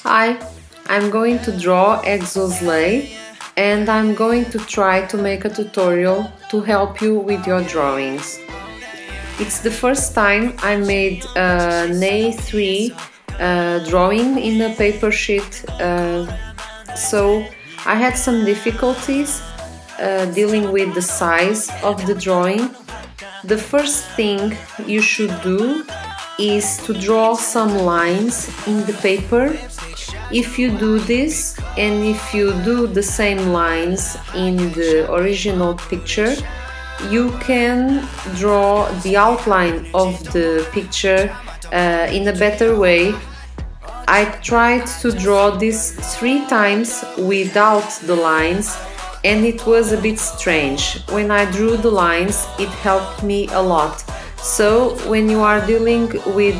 Hi, I'm going to draw EXO's sleigh and I'm going to try to make a tutorial to help you with your drawings. It's the first time I made an A3 drawing in a paper sheet, so I had some difficulties dealing with the size of the drawing. The first thing you should do is to draw some lines in the paper. If you do this and if you do the same lines in the original picture, you can draw the outline of the picture in a better way. I tried to draw this 3 times without the lines and it was a bit strange. When I drew the lines, it helped me a lot. So when you are dealing with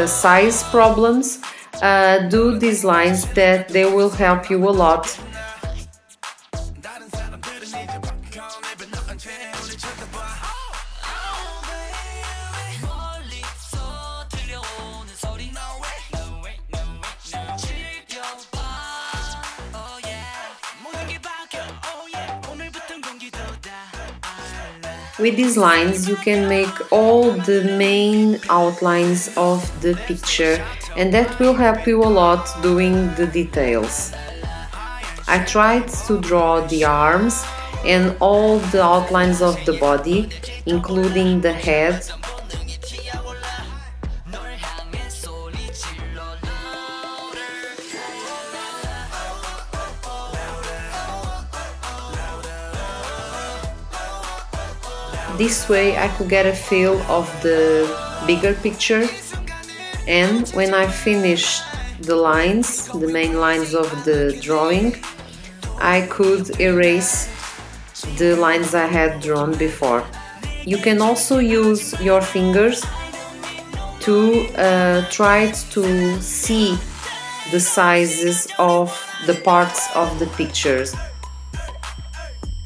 size problems, do these lines, that they will help you a lot. With these lines you can make all the main outlines of the picture, and that will help you a lot doing the details. I tried to draw the arms and all the outlines of the body, including the head. This way I could get a feel of the bigger picture, and when I finished the lines, the main lines of the drawing, I could erase the lines I had drawn before. You can also use your fingers to try to see the sizes of the parts of the pictures.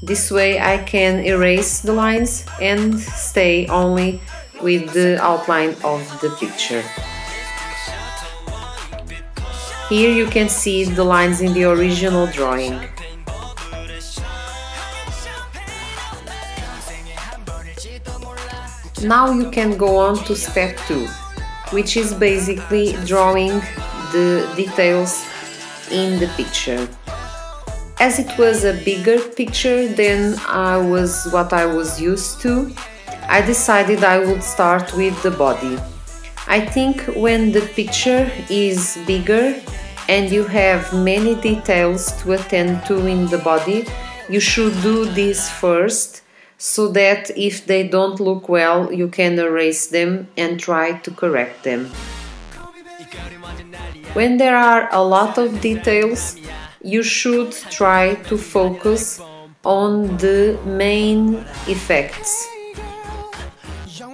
This way I can erase the lines and stay only with the outline of the picture. Here you can see the lines in the original drawing. Now you can go on to step 2, which is basically drawing the details in the picture. As it was a bigger picture than what I was used to, I decided I would start with the body. I think when the picture is bigger and you have many details to attend to in the body, you should do this first, so that if they don't look well, you can erase them and try to correct them. When there are a lot of details, you should try to focus on the main effects.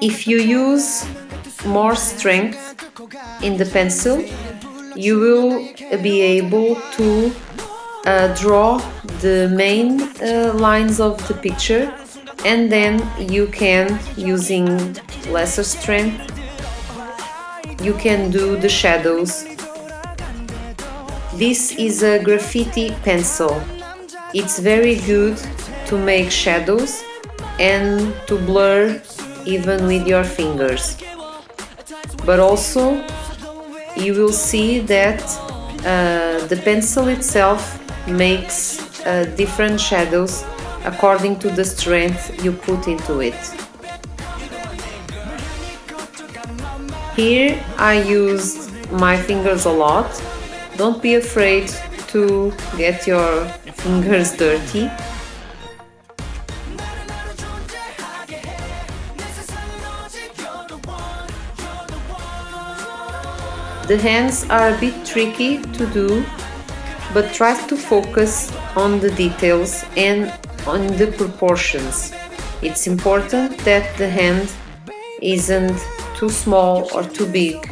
If you use more strength in the pencil, you will be able to draw the main lines of the picture, and then you can, using lesser strength, you can do the shadows. This is a graffiti pencil. It's very good to make shadows and to blur even with your fingers. But also you will see that the pencil itself makes different shadows according to the strength you put into it. Here I used my fingers a lot. Don't be afraid to get your fingers dirty. The hands are a bit tricky to do, but try to focus on the details and on the proportions. It's important that the hand isn't too small or too big,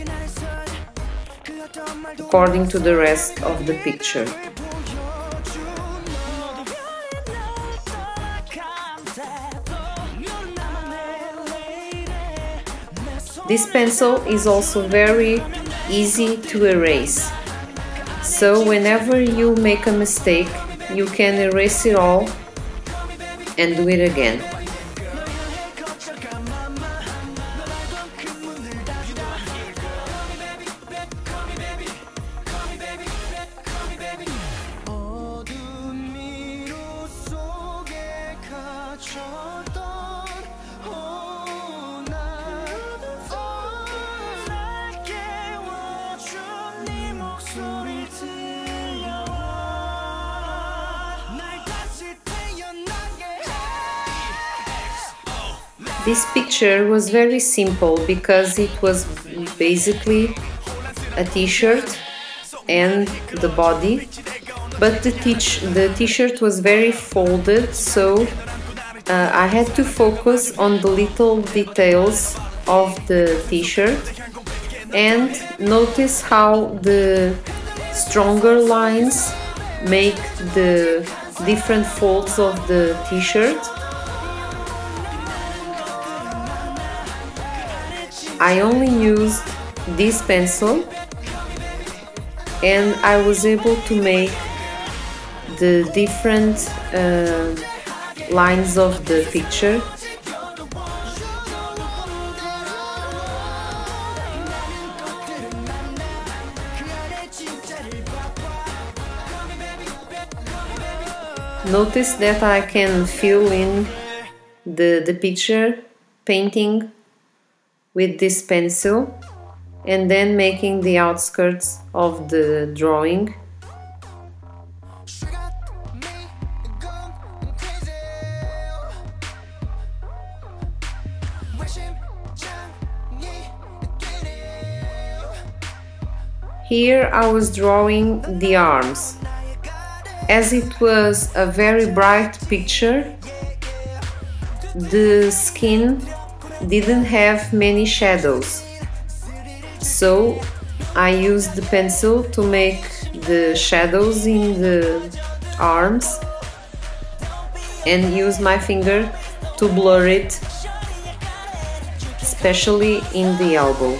according to the rest of the picture. This pencil is also very easy to erase. So whenever you make a mistake, you can erase it all and do it again. This picture was very simple because it was basically a t-shirt and the body, but the t-shirt was very folded, so I had to focus on the little details of the t-shirt and notice how the stronger lines make the different folds of the t-shirt. I only used this pencil and I was able to make the different lines of the picture. Notice that I can fill in the picture painting with this pencil and then making the outskirts of the drawing. Here I was drawing the arms. As it was a very bright picture, the skin didn't have many shadows, so I used the pencil to make the shadows in the arms and use my finger to blur it, especially in the elbow.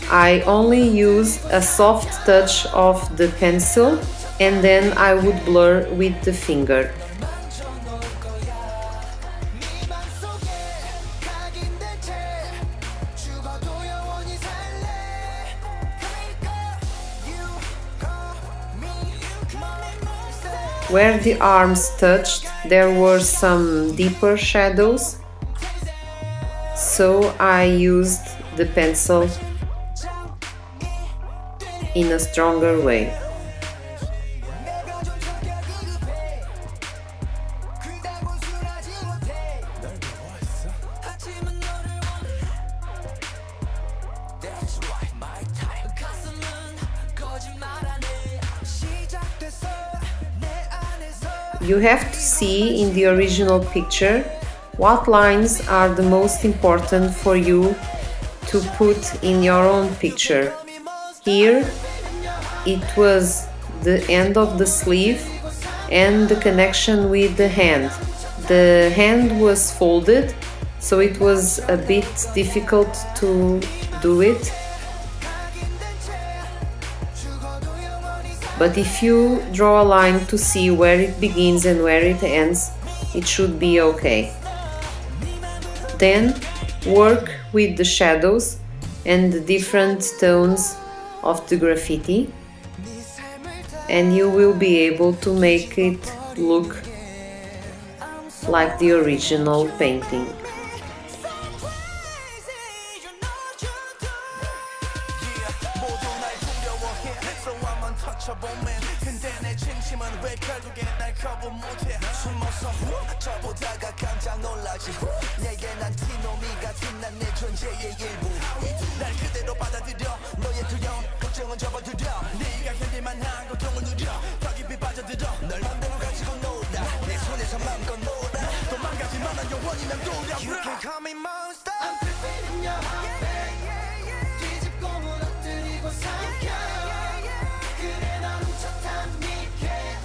I only used a soft touch of the pencil and then I would blur with the finger. Where the arms touched, there were some deeper shadows, so I used the pencil in a stronger way. You have to see in the original picture what lines are the most important for you to put in your own picture. Here it was the end of the sleeve and the connection with the hand. The hand was folded, so it was a bit difficult to do it. But if you draw a line to see where it begins and where it ends, it should be okay. Then work with the shadows and the different tones of the graffiti, and you will be able to make it look like the original painting.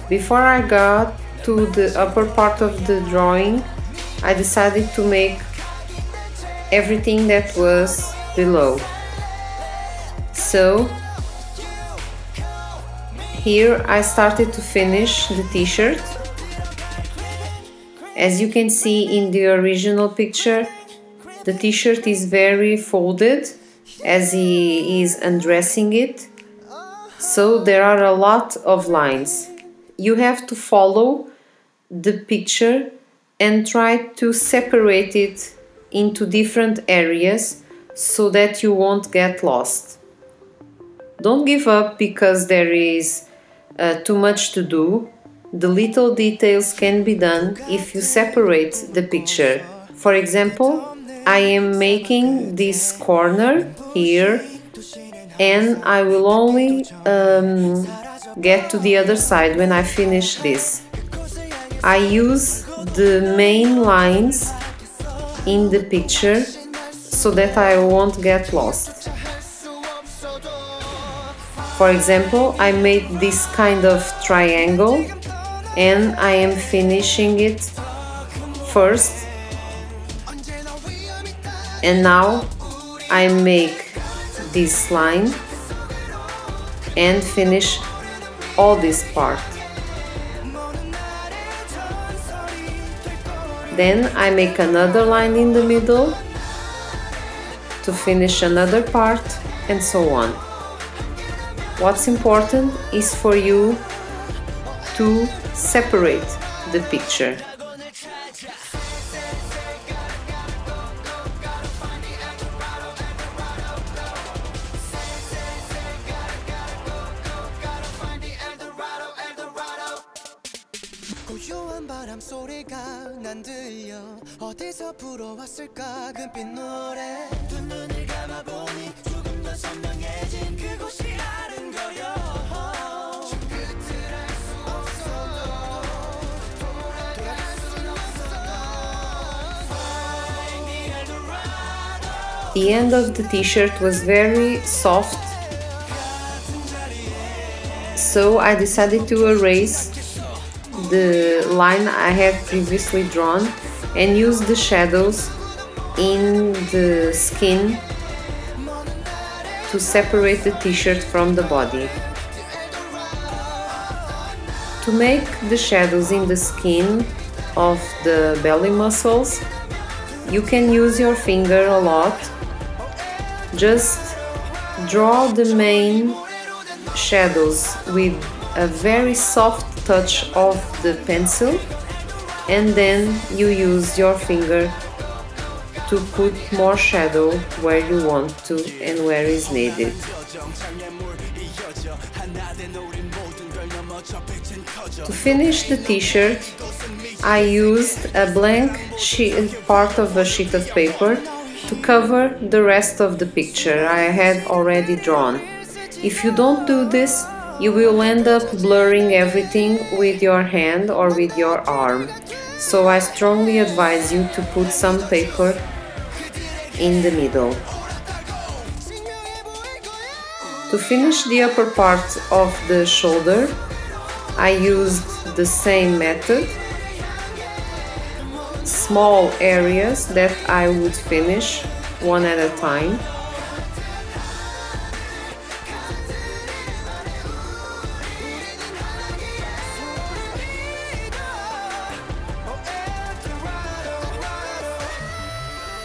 Before I got to the upper part of the drawing, I decided to make everything that was below. So Here I started to finish the t-shirt. As you can see in the original picture, the t-shirt is very folded as he is undressing it, so there are a lot of lines. You have to follow the picture and try to separate it into different areas so that you won't get lost. Don't give up because there is too much to do. The little details can be done if you separate the picture. For example, I am making this corner here and I will only get to the other side when I finish this. I use the main lines in the picture so that I won't get lost. For example, I made this kind of triangle and I am finishing it first, and now I make this line and finish all this part. Then I make another line in the middle to finish another part, and so on. What's important is for you to separate the picture. 고요한 바람 소리가 난 들려 어디서 불어왔을까 금빛 노래 두 눈을 감아보니 조금 더 선명해진 그곳이 아른거려 끝을 알 수 없어도 돌아갈 순 없어 Find the Eldorado. The end of the t-shirt was very soft, so I decided to erase the line I had previously drawn and use the shadows in the skin to separate the t-shirt from the body. To make the shadows in the skin of the belly muscles, you can use your finger a lot. Just draw the main shadows with a very soft touch of the pencil, and then you use your finger to put more shadow where you want to and where is needed. To finish the t-shirt, I used a blank part of a sheet of paper to cover the rest of the picture I had already drawn. If you don't do this, you will end up blurring everything with your hand or with your arm. So I strongly advise you to put some paper in the middle. To finish the upper part of the shoulder, I used the same method. Small areas that I would finish one at a time.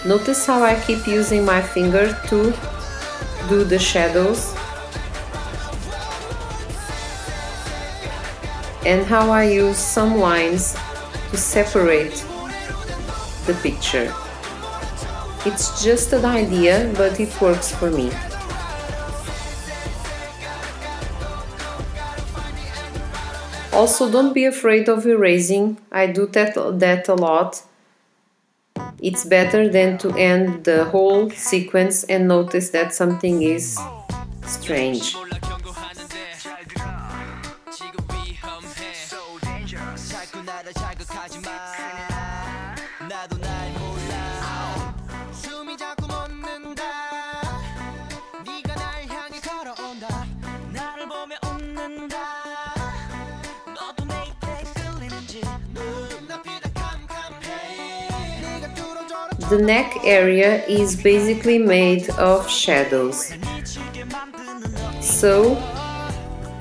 Notice how I keep using my finger to do the shadows and how I use some lines to separate the picture. It's just an idea, but it works for me. Also, don't be afraid of erasing. I do that a lot. It's better than to end the whole sequence and notice that something is strange. The neck area is basically made of shadows. So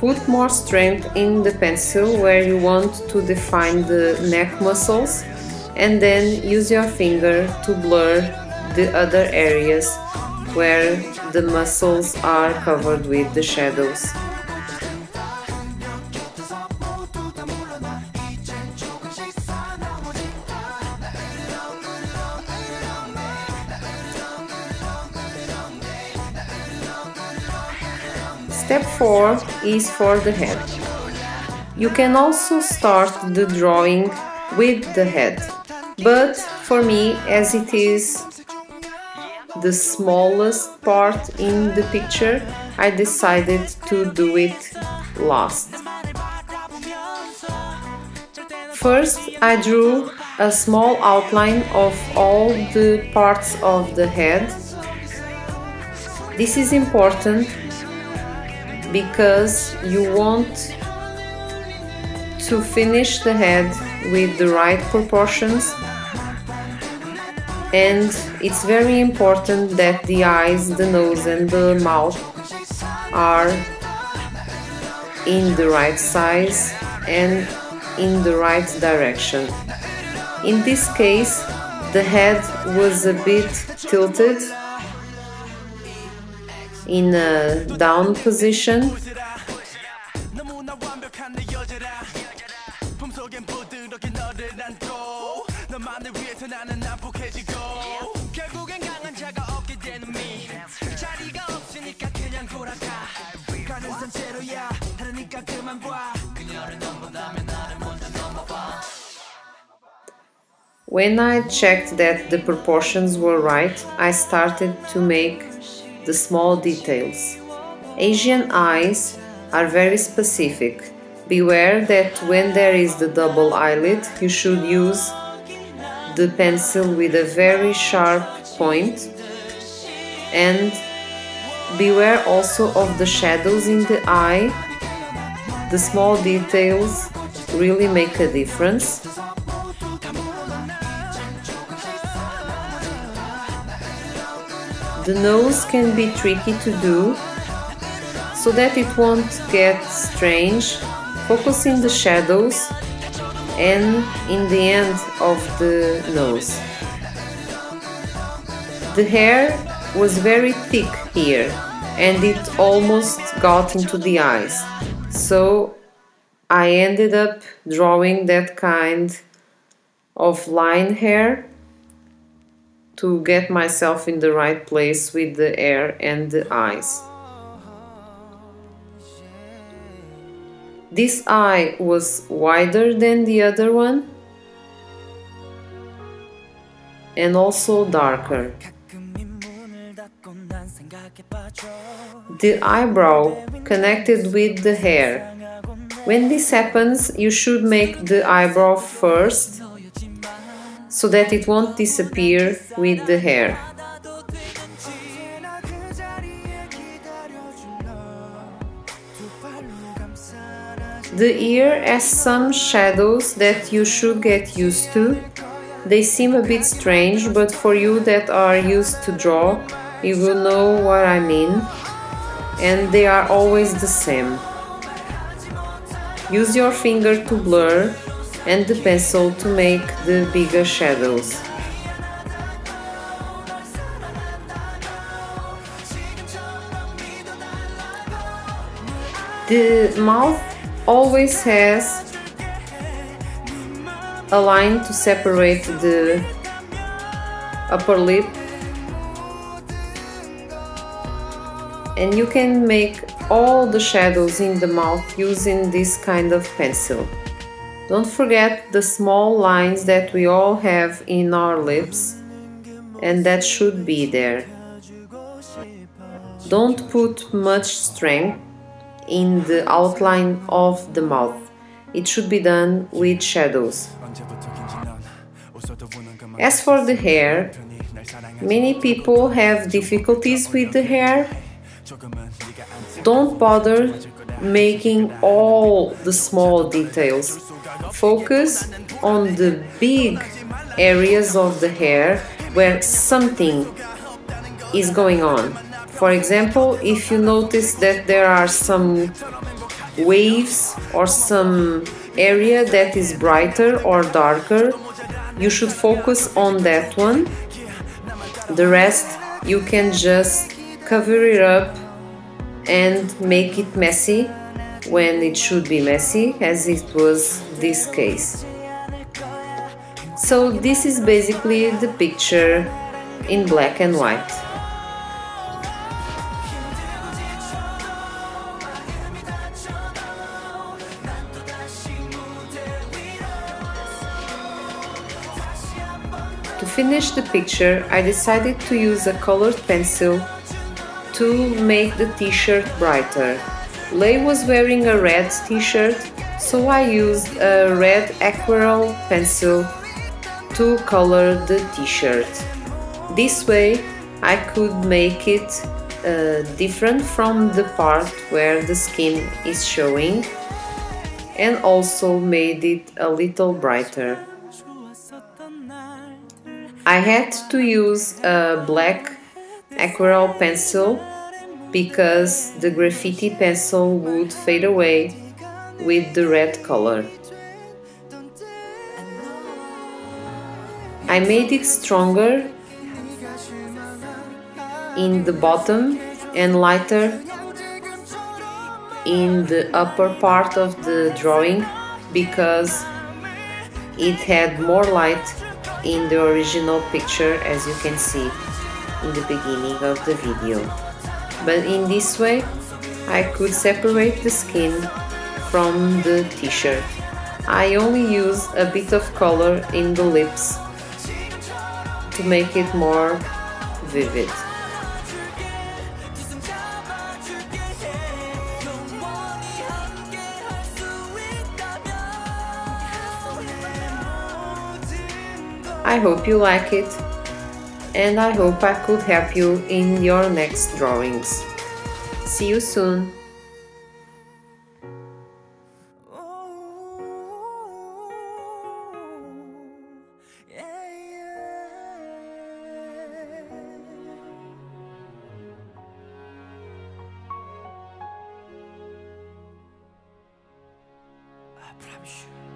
Put more strength in the pencil where you want to define the neck muscles, and then use your finger to blur the other areas where the muscles are covered with the shadows. Step 4 is for the head. You can also start the drawing with the head, but for me, as it is the smallest part in the picture, I decided to do it last. First, I drew a small outline of all the parts of the head. This is important because you want to finish the head with the right proportions, and it's very important that the eyes, the nose and the mouth are in the right size and in the right direction. In this case, the head was a bit tilted in a down position, When I checked that the proportions were right, I started to make the small details. Asian eyes are very specific. Beware that when there is the double eyelid, you should use the pencil with a very sharp point, and beware also of the shadows in the eye. The small details really make a difference. The nose can be tricky to do, so that it won't get strange. Focus in the shadows and in the end of the nose. The hair was very thick here and it almost got into the eyes, so I ended up drawing that kind of line hair to get myself in the right place with the hair and the eyes. This eye was wider than the other one and also darker. The eyebrow connected with the hair. When this happens, you should make the eyebrow first so that it won't disappear with the hair. The ear has some shadows that you should get used to. They seem a bit strange, but for you that are used to draw, you will know what I mean, and they are always the same. Use your finger to blur and the pencil to make the bigger shadows. The mouth always has a line to separate the upper lip, and you can make all the shadows in the mouth using this kind of pencil. Don't forget the small lines that we all have in our lips, and that should be there. Don't put much strength in the outline of the mouth. It should be done with shadows. As for the hair, many people have difficulties with the hair. Don't bother making all the small details. Focus on the big areas of the hair where something is going on. For example, if you notice that there are some waves or some area that is brighter or darker, you should focus on that one. The rest you can just cover it up and make it messy when it should be messy, as it was this case. So this is basically the picture in black and white. To finish the picture, I decided to use a colored pencil to make the t-shirt brighter. Lei was wearing a red t-shirt, so I used a red aquarelle pencil to color the t-shirt. This way I could make it different from the part where the skin is showing, and also made it a little brighter. I had to use a black aquarelle pencil because the graffiti pencil would fade away with the red color. I made it stronger in the bottom and lighter in the upper part of the drawing because it had more light in the original picture, as you can see in the beginning of the video. But in this way I could separate the skin from the t-shirt. I only used a bit of color in the lips to make it more vivid. I hope you like it, and I hope I could help you in your next drawings. See you soon! I promise you.